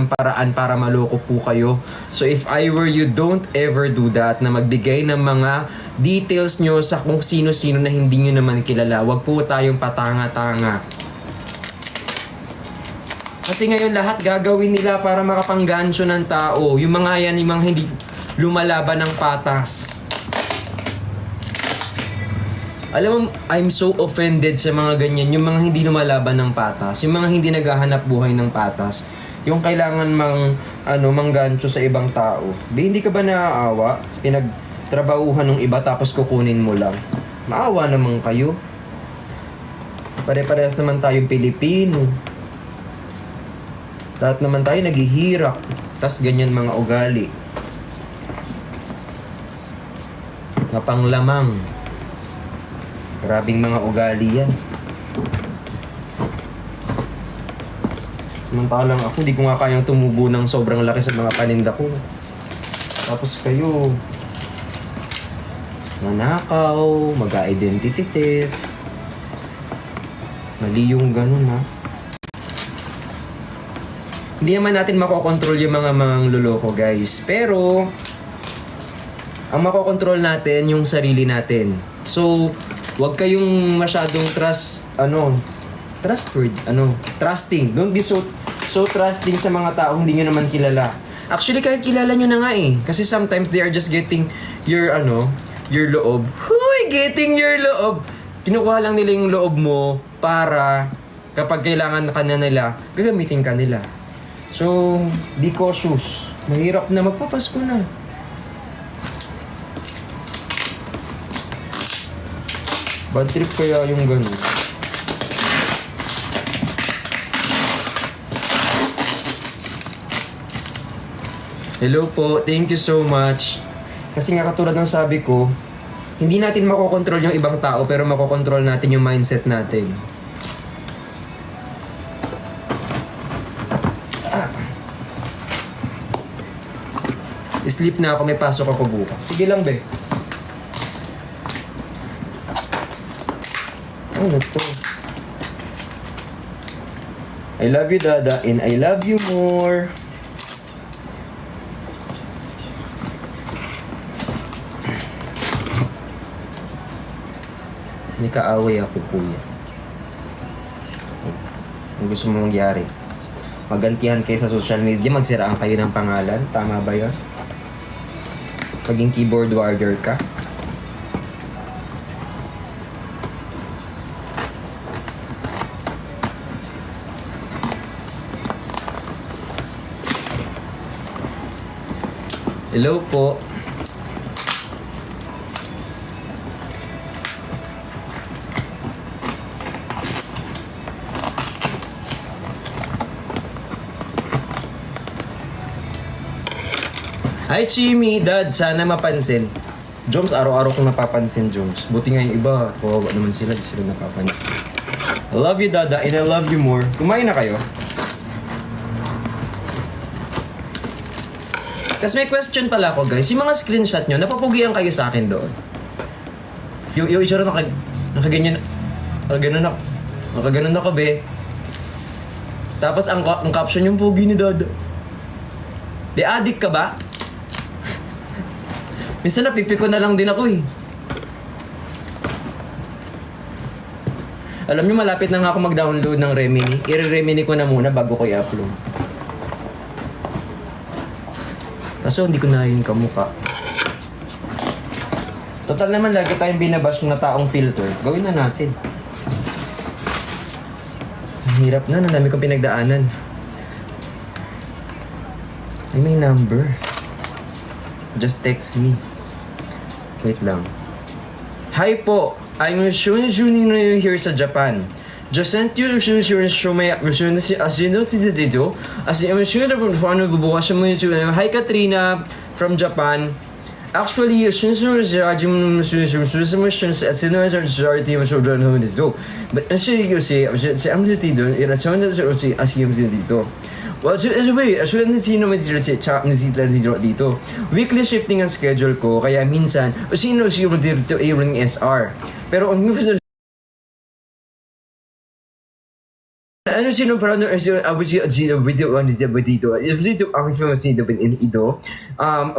ng paraan para maloko po kayo. So if I were you, don't ever do that, na magbigay ng mga details nyo sa kung sino-sino na hindi nyo naman kilala. Huwag po tayong patanga-tanga. Kasi ngayon lahat gagawin nila para makapanggansyo ng tao. Yung mga yan, yung mga hindi lumalaban ng patas. Alam mo, I'm so offended sa mga ganyan, yung mga hindi lumalaban ng patas, yung mga hindi naghahanap buhay ng patas, yung kailangan manggancho sa ibang tao. Hindi ka ba naaawa? Pinagtrabahuhan ng iba tapos kukunin mo lang. Maawa naman kayo. Pare-parehas naman tayong Pilipino. Lahat naman tayo naghihirap. Tas ganyan mga ugali. Mapanglamang. Grabing mga ugali yan. Samantalang ako, di ko nga kayang tumubo ng sobrang laki sa mga paninda ko. Tapos kayo, nanakaw, mag-identity theft. Mali yung ganun, ha? Hindi naman natin makokontrol yung mga luloko, guys. Pero, ang makokontrol natin yung sarili natin. So, huwag kayong masyadong trusting. Don't be so trusting sa mga taong hindi nyo naman kilala. Actually, kahit kilala nyo na nga eh. Kasi sometimes they are just getting your loob. Huy! Getting your loob! Kinukuha lang nila yung loob mo para kapag kailangan ka na nila, gagamitin ka nila. So, be cautious. Mahirap na, magpapasko na. Bad trip kaya yung gano'n. Hello po, thank you so much. Kasi nga katulad ng sabi ko, hindi natin makokontrol yung ibang tao pero makokontrol natin yung mindset natin. Sleep na ako, may pasok ako bukas. Sige lang, be. Ano to? I love you, Dada, and I love you more. Hindi kaaway ako, kuya. Kung gusto mo mangyari, magantihan kayo sa social media, magsiraan kayo ng pangalan. Tama ba yun? Paging keyboard warrior ka. Hello po. Hi, Chimi, Dad. Sana mapansin. Joms, araw-araw kong napapansin, Joms. Buti nga yung iba, kawawa naman sila, di sila napapansin. I love you, Dada, and I love you more. Kumain na kayo? Tapos may question pala ako, guys. Yung mga screenshot nyo, napapugian kayo sa akin doon. Yung itsura nakaganyan, nakaganon ako, be. Tapos ang caption yung pugi ni Dada. Di addict ka ba? Minsan napipiko na lang din ako eh. Alam niyo, malapit na nga ako mag-download ng Remini. I-Remini ko na muna bago ko i-upload. Kaso hindi ko na yun kamukha. Total naman lagi tayong binabash na taong filter. Gawin na natin. Ang hirap na, ang dami kong pinagdaanan. Ay, may number. Just text me. Wait lang. Hi po! I'm Shun here sa Japan. Just sent you Shun Shumay asino si dito. As I'm sure na paano bubukas mo yung Hi Katrina from Japan. Actually, Shun Rajim Shun asino dito. But actually you say I'm dito. Irasyon si asim dito. Well, anyway, sino may dito. Weekly shifting ang schedule ko, kaya minsan, sino dito SR. Pero ang Ano sino parang video ang sino ito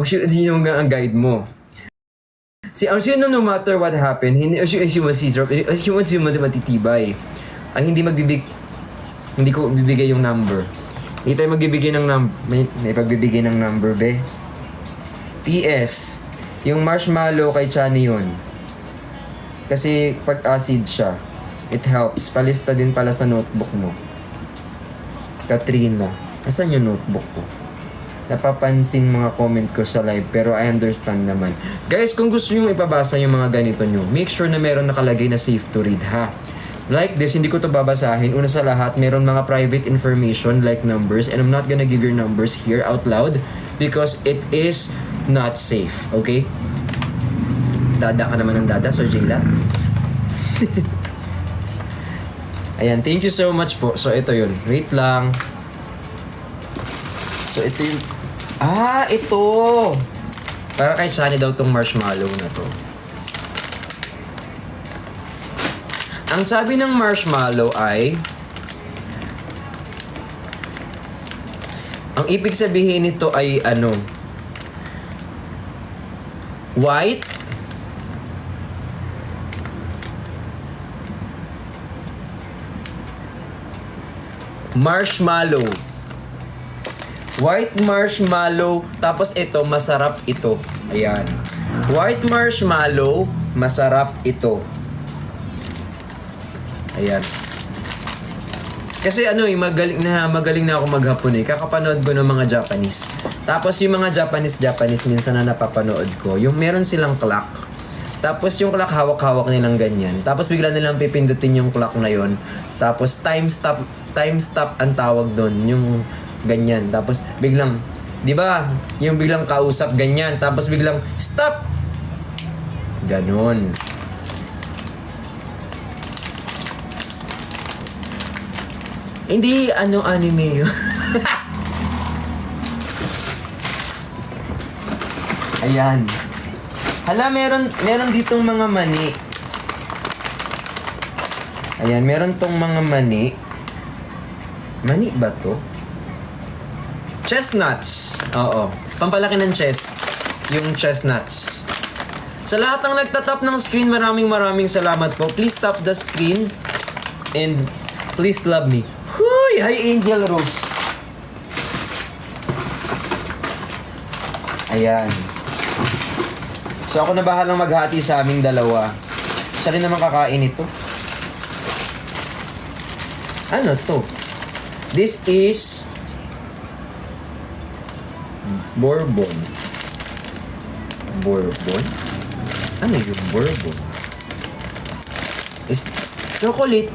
sino nga ang guide mo. Si ang sino no matter what happened, hindi si matitibay. Ay hindi ko bibigay yung number. Hindi tayo magbibigay ng may pagbibigay ng number, be. PS, yung marshmallow kay Chani yun. Kasi pag acid siya, it helps. Palista din pala sa notebook mo. Katrina, asan yung notebook ko? Napapansin mga comment ko sa live, pero I understand naman. Guys, kung gusto nyo ipabasa yung mga ganito nyo, make sure na meron nakalagay na safe to read, ha? Like this, hindi ko to babasahin. Una sa lahat, meron mga private information like numbers, and I'm not gonna give your numbers here out loud because it is not safe, okay? Dada ka naman ng dada, Sir Jayla. Ayan, thank you so much po. So, ito yun. Wait lang. So, ito yung... ito! Para kay Shani daw tong marshmallow na to. Ang sabi ng marshmallow ay... Ang ibig sabihin nito ay ano? White? Marshmallow. White marshmallow. Tapos ito, masarap ito. Ayan. White marshmallow, masarap ito. Ayan. Kasi ano magaling na ako maghapon kakapanood ko ng mga Japanese. Tapos yung mga Japanese minsan na napapanood ko, yung meron silang clock. Tapos yung clock hawak-hawak nilang ganyan. Tapos bigla nilang pipindutin yung clock na yon. Tapos time stop ang tawag doon, yung ganyan. Tapos biglang, 'di ba? Yung biglang kausap ganyan, tapos biglang stop. Ganon. Hindi anime yun. Ayan. Hala, meron ditong mga mani. Ayan, meron tong mga mani. Mani ba to? Chestnuts. Oo. Pampalaki ng chest. Yung chestnuts. Sa lahat ng nagtatap ng screen, maraming salamat po. Please tap the screen. And please love me. Huy! Hi, Angel Rose. Ayan. So ako na bahalang maghati sa aming dalawa. Siya rin naman kakain ito. Ano to? This is Bourbon. Bourbon? Ano yung Bourbon? Is chocolate.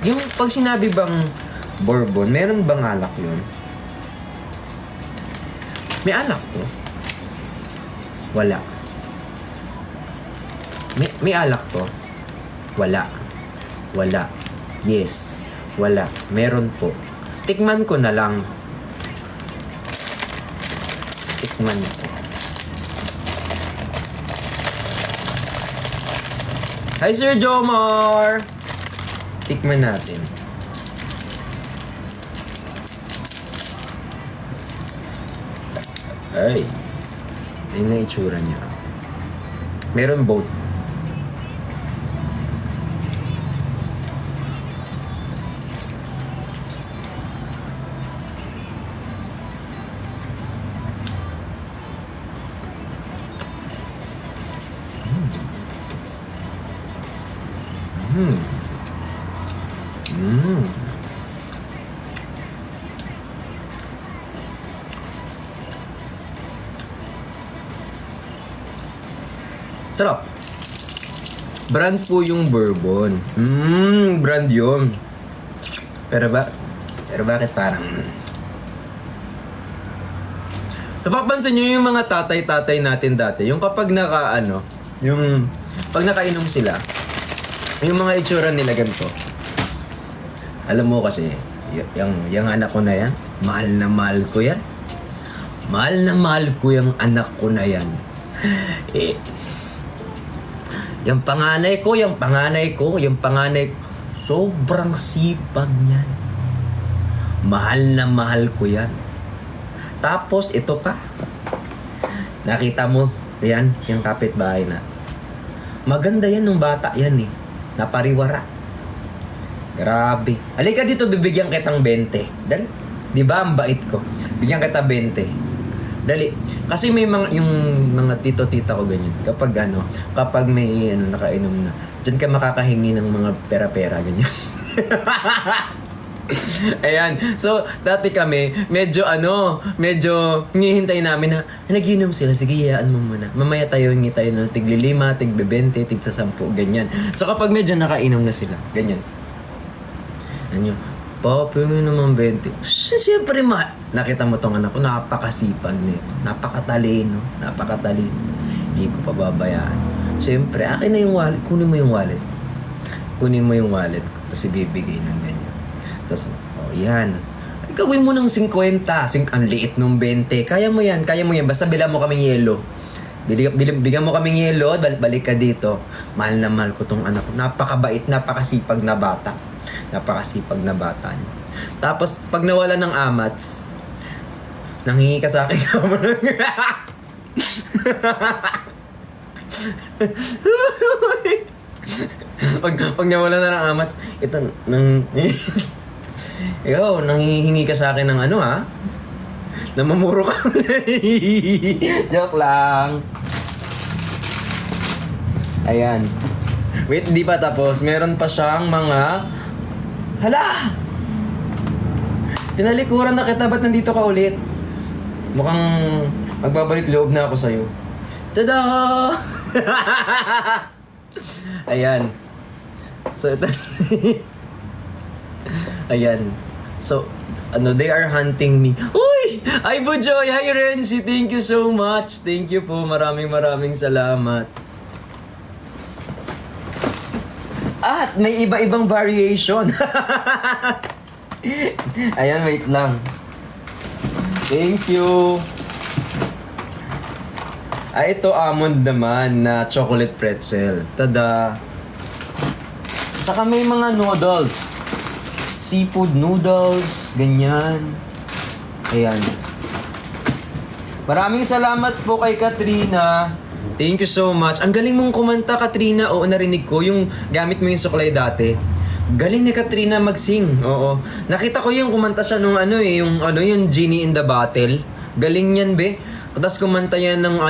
Yung pag sinabi bang Bourbon, meron bang alak yun? May alak to? Wala. May alak to? Wala. Wala. Yes. Wala. Meron po. Tikman ko na lang. Tikman ko. Hi, Sir Jomar! Tikman natin. Ay. Ayun na itsura niya. Meron both. Sarap. Brand po yung Bourbon. Brand yun. Pero bakit parang... Napapansin nyo yung mga tatay-tatay natin dati, yung kapag yung pag nakainom sila, yung mga itsura nila ganito. Alam mo kasi, yung anak ko na yan, mahal na mahal ko yan. Mahal na mahal ko yung anak ko na yan. Yung panganay ko, sobrang sipag niyan. Mahal na mahal ko yan. Tapos, ito pa. Nakita mo, yan, yung kapitbahay na. Maganda yan nung bata yan eh. Napariwara. Grabe. Halika dito, bibigyan kitang 20. Dali. Di ba ang bait ko? Bigyan kita 20. Dali. Kasi may mga, yung mga tito-tita ko ganyan. Kapag may nakainom na, dyan ka makakahingi ng mga pera-pera, ganyan. Ayan. So, dati kami, medyo hinihintay namin na, nagiinom sila, sige, hayaan mo muna. Mamaya hingi tayo ng tigli-5, tigbe-20, tig-10, ganyan. So, kapag medyo nakainom na sila, ganyan. Ano, Papa, yun naman 20. Siyempre, nakita mo tong anak ko, napakasipag nito. Napakatalino. Hindi ko pababayaan. Siyempre, akin na yung wallet. Kunin mo yung wallet ko. Tapos ibibigay ng ganyan. Tapos, yan. Gawin mo ng 50. Ang liit ng 20. Kaya mo yan. Basta bilang mo kaming yelo. Bigyan mo kaming yelo, balik ka dito. Mahal na mahal ko tong anak ko. Napakabait, napakasipag na bata. Niya. Tapos, pag nawala ng amats, nanghingi ka sa akin. pag nawala na ng amats, ito, ikaw, nanghihingi ka sa akin ng namamuro ka. Joke lang. Ayan. Wait, di pa tapos. Meron pa siyang mga... Hala! Pinalikuran na kita, ba't nandito ka ulit? Mukhang magbabalik loob na ako sa'yo. Tada! Ayan. So, ito... Ayan. So, they are hunting me. Uy! Ay, Bujoy! Hi, Renzi! Thank you so much. Thank you po. Maraming salamat. At may iba-ibang variation. Ayan, wait lang. Thank you. Ito almond naman na chocolate pretzel. Tada! Saka may mga noodles. Seafood noodles, ganyan. Ayan. Maraming salamat po kay Katrina. Thank you so much. Ang galing mong kumanta, Katrina. Oo, narinig ko yung gamit mo yung suklay dati. Galing ni Katrina mag-sing. Oo. Nakita ko yung kumanta siya nung yung Genie in the Bottle. Galing yan, be. Tapos kumanta yan ng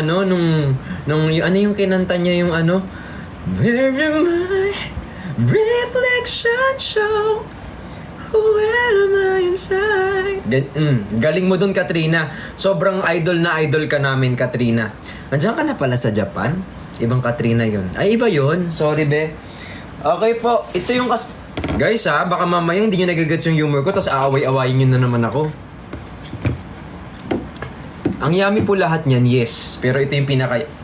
yung kinanta niya yung Where am I? Reflection show. Who am I inside? Galing mo dun, Katrina. Sobrang idol ka namin, Katrina. Nandiyan ka na pala sa Japan? Ibang Katrina yun. Ay, iba yun. Sorry, be. Okay po. Ito yung Guys, baka mamaya hindi nyo nagagets yung humor ko, tapos aaway-awayin nyo na naman ako. Ang yummy po lahat niyan, yes. Pero ito yung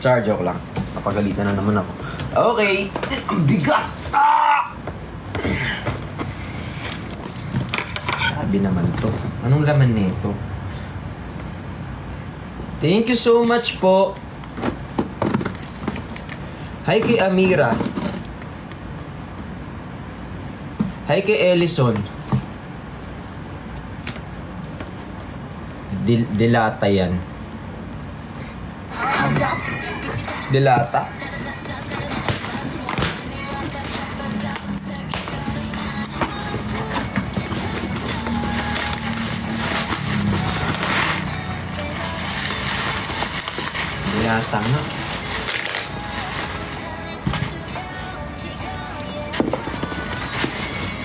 joke lang. Kapagalitan na naman ako. Okay. Ang bigat! Sabi naman to. Anong laman nito? Thank you so much po. Hi kay Amira. Hi kay Ellison. Dilata yan. Dilata? Dilata nga.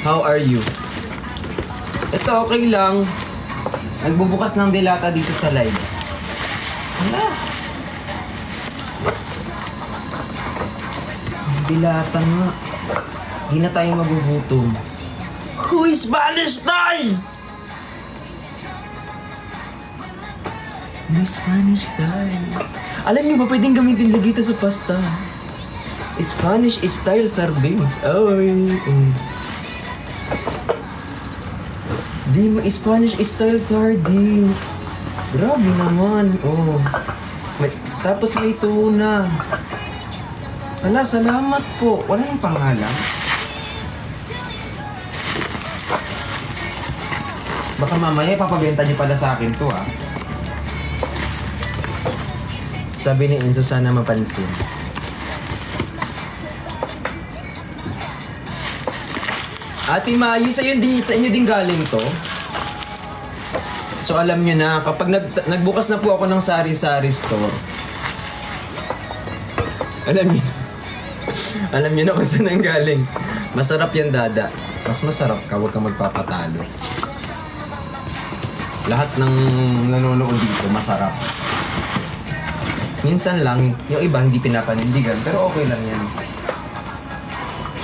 How are you? Ito, okay lang. Nagbubukas ng dilata dito sa live. Hala. Dilata nga. Hindi na tayo magugutom. Who is Spanish style? May Spanish style. Alam niyo ba, pwedeng gamitin lagi ito sa pasta. Spanish style sardines. Oy. Spanish style sardines. Grabe naman. Oh. Tapos may tuna. Ala, salamat po. Wala nang pangalan. Baka mamaya papabenta niyo pala sa akin to ah. Sabi ni Enzo, sana mapansin. Ate Mayi, sa inyo din galing to? So alam nyo na, kapag nagbukas na po ako ng sari-sari store, alam nyo na kung saan ang galing. Masarap yan, Dada. Mas masarap ka, huwag kang magpapatalo. Lahat ng nanonood dito, masarap. Minsan lang, yung iba hindi pinapanindigan, pero okay lang yan.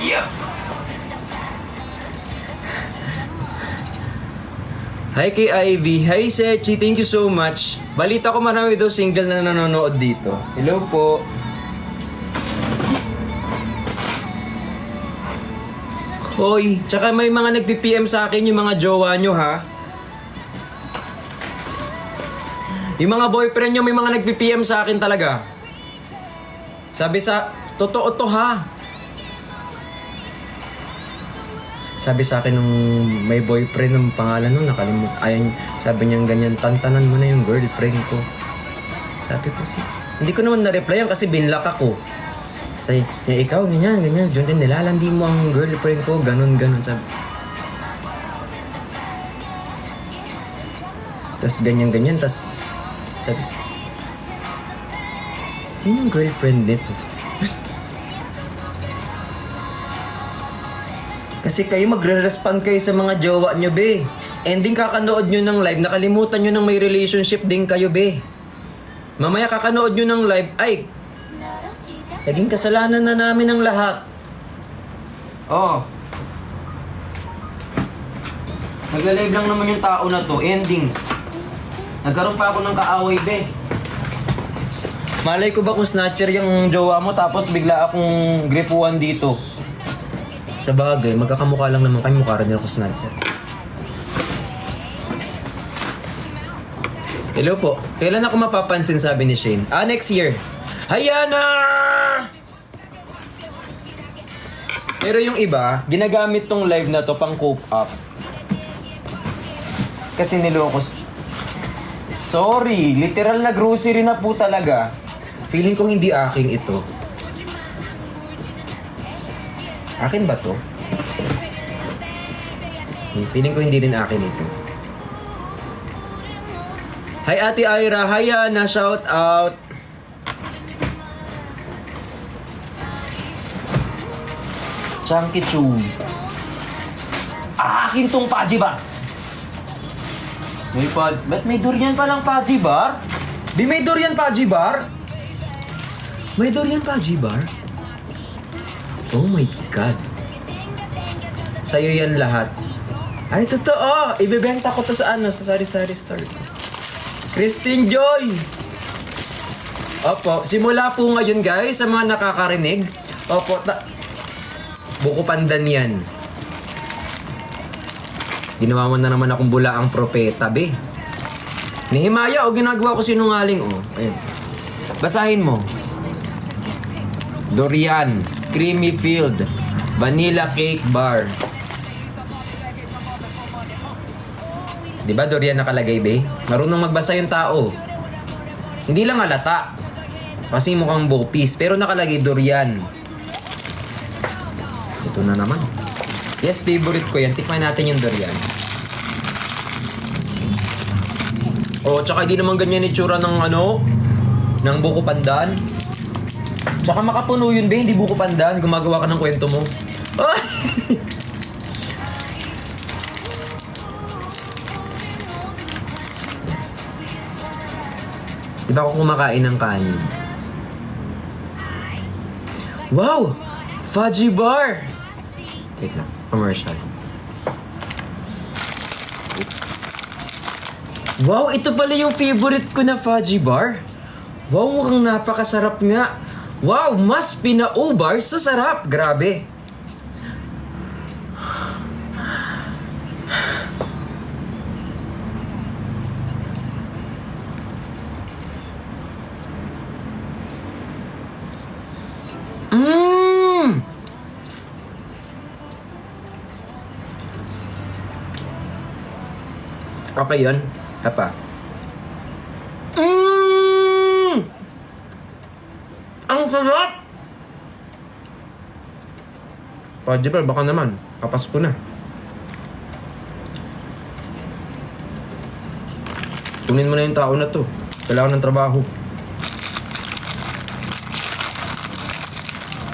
Yeah! Hi kay Ivy. Hi Sechi, thank you so much. Balita ko marami daw single na nanonood dito. Hello po. Hoy, tsaka may mga nagpi-PM sa akin yung mga jowa nyo ha. Yung mga boyfriend nyo, may mga nagpi-PM sa akin talaga. Sabi totoo to ha. Sabi sa akin nung may boyfriend ng pangalan nung nakalimut. Ayun, sabi niya ganyan, tantanan mo na yung girlfriend ko. Sabi ko hindi ko naman na-replyan kasi binlock ako. Sabi, ikaw ganyan, John din nilalandi mo ang girlfriend ko, ganun. Sabi. Tas ganyan, tas sabi, sinong girlfriend nito? Kasi kayo magre-respond kayo sa mga jowa nyo, be. Ending kakanood nyo ng live, nakalimutan nyo ng may relationship din kayo, be. Mamaya kakanood nyo ng live, ay, naging kasalanan na namin ng lahat. Oh. Nagla-live lang naman yung tao na to, ending. Nagkaroon pa ako ng kaaway, be. Malay ko ba kung snatcher yung jowa mo tapos bigla akong gripuan dito. Sa bagay, magkakamukha lang naman kayo, mukha rin ako snatcher. Hello po. Kailan ako mapapansin, sabi ni Shane? Next year. Hayana! Pero yung iba, ginagamit tong live na to pang cope up. Kasi niloko. Sorry, literal na grocery na po talaga. Feeling ko hindi aking ito. Akin ba to? Feeling ko hindi rin akin ito. Hi Ate Ira, hi Ana, shout out. Chunky Chew. Akin tong Paji Bar. Ba't may durian palang Paji Bar? Di may durian Paji Bar? May durian Paji Bar? Oh my God. Sa'yo yan lahat. Ay, totoo. Ibebenta ko to sa sa sari-sari store. Christine Joy. Opo, simula po ngayon guys, sa mga nakakarinig. Opo, buko pandan yan. Ginawa mo na naman akong bula ang propeta, be. Ni Himaya, ginagawa ko sinungaling, Ayan. Basahin mo. Durian, creamy filled, vanilla cake bar. Diba durian nakalagay, be? Marunong magbasa yung tao. Hindi lang halata. Kasi mukhang bopis, pero nakalagay durian. Ito na naman. Yes, favorite ko yan. Tikman natin yung durian. Tsaka hindi naman ganyan itsura ng ng buko pandan. Tsaka makapuno yun, be. Hindi buko pandan. Gumagawa ka ng kwento mo. Diba ako kumakain ng kanin? Wow! Fudgy bar! Wait lang. Commercial. Wow! Ito pala yung favorite ko na fudgy bar. Wow! Mukhang napakasarap nga. Wow! Mas pinaubar sa sarap. Grabe. Okay yun? Hapa. Mmm! Ang sarap! Pajibar, baka naman. Kapasko na. Kunin mo na yung tao na to. Kailangan ng trabaho.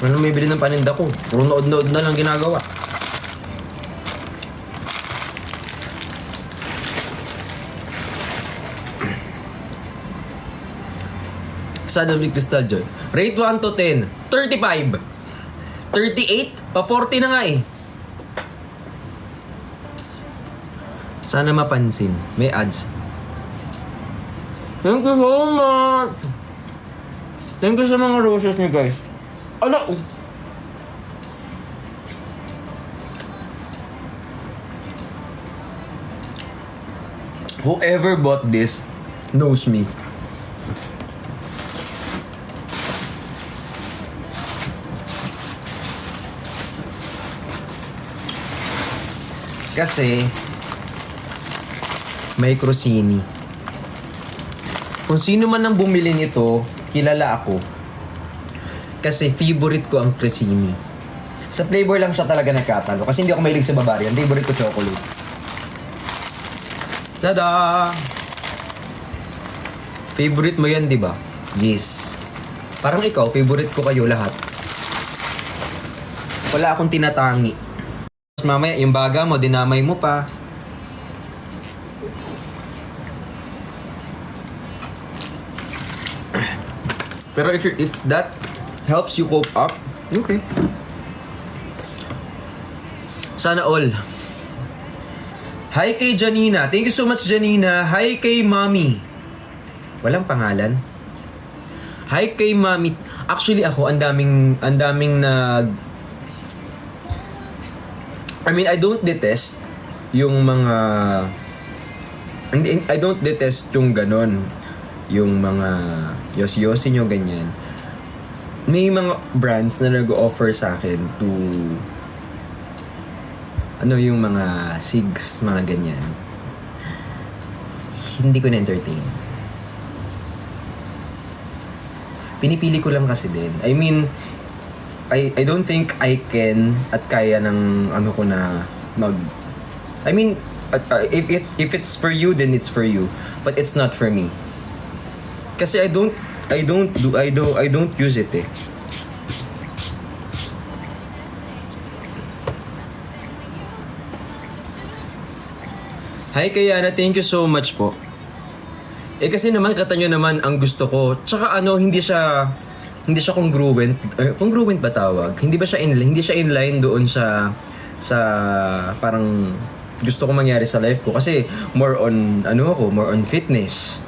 Ano may bili ng paninda ko? Puro nood-nood na lang ginagawa. Sad of Crystal Joy. Rate 1 to 10. 35. 38? Pa-40 na nga eh. Sana mapansin. May ads. Thank you so much. Thank you sa mga roses niyo guys. Ala! Whoever bought this knows me. Kasi may Crostini. Kung sino man ang bumili nito, kilala ako. Kasi favorite ko ang Crostini. Sa flavor lang siya talaga nagkatalo. Kasi hindi ako mahilig sa Bavarian. Favorite ko chocolate. Tada! Favorite mo yan, di ba? Yes. Parang ikaw, favorite ko kayo lahat. Wala akong tinatangi. Mamaya, yung baga mo, dinamay mo pa. Pero if that helps you cope up, okay. Sana all. Hi kay Janina. Thank you so much, Janina. Hi kay Mommy. Walang pangalan. Hi kay Mommy. Actually ako, ang daming I don't detest yung mga... I don't detest yung ganon. Yung mga yosi-yosi nyo, ganyan. May mga brands na nag-offer sa akin to... yung mga cigs, mga ganyan. Hindi ko na-entertain. Pinipili ko lang kasi din. I mean... I don't think I can at kaya ng ko na I mean if it's for you then it's for you, but it's not for me. Kasi I don't use it eh. Hi Kayana, thank you so much po. Kasi naman kata nyo naman ang gusto ko. Tsaka hindi siya congruent. Congruent ba tawag? Hindi siya inline doon sa parang gusto ko mangyari sa life ko kasi more on more on fitness.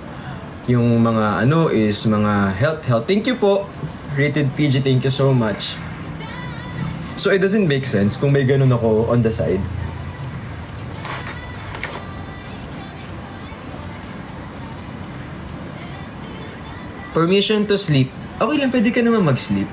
Yung mga is mga health. Thank you po. Rated PG, thank you so much. So it doesn't make sense kung may ganun ako on the side. Permission to sleep. Okay lang, pwede ka naman mag-sleep.